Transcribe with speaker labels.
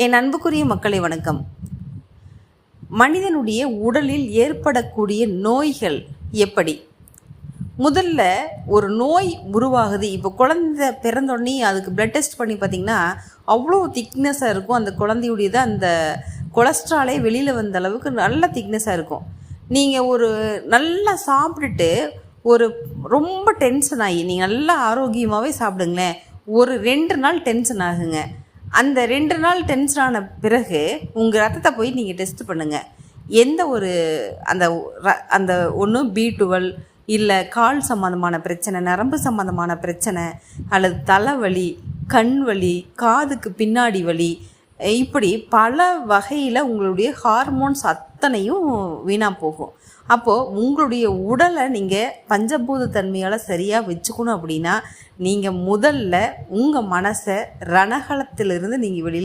Speaker 1: என் அன்புக்குரிய மக்களை வணக்கம். மனிதனுடைய உடலில் ஏற்படக்கூடிய நோய்கள் எப்படி? முதல்ல ஒரு நோய் உருவாகுது. இப்போ குழந்தை பிறந்தோடனே அதுக்கு பிளட் டெஸ்ட் பண்ணி பார்த்திங்கன்னா அவ்வளோ திக்னஸாக இருக்கும். அந்த குழந்தையுடையது அந்த கொலஸ்ட்ராலே வெளியில் வந்த அளவுக்கு நல்ல திக்னஸாக இருக்கும். நீங்கள் ஒரு நல்லா சாப்பிட்டுட்டு ஒரு ரொம்ப டென்ஷன் ஆகி நீங்கள் நல்லா ஆரோக்கியமாகவே சாப்பிடுங்களேன். ஒரு 2 நாள் டென்ஷன் ஆகுங்க. அந்த 2 நாள் டென்ஷன் ஆன பிறகு உங்கள் ரத்தத்தை போய் நீங்கள் டெஸ்ட் பண்ணுங்கள். எந்த ஒரு அந்த ஒன்று B12 இல்லை கால் சம்மந்தமான பிரச்சனை, நரம்பு சம்மந்தமான பிரச்சனை, அல்லது தலைவலி, கண் வலி, காதுக்கு பின்னாடி வலி, இப்படி பல வகையில் உங்களுடைய ஹார்மோன்ஸ் அத்தனையும் வீணாக போகும். அப்போது உங்களுடைய உடலை நீங்கள் பஞ்சபூத தன்மையால் சரியாக வச்சுக்கணும் அப்படின்னா நீங்கள் முதல்ல உங்கள் மனசை ரணகளத்திலிருந்து நீங்கள் வெளியில்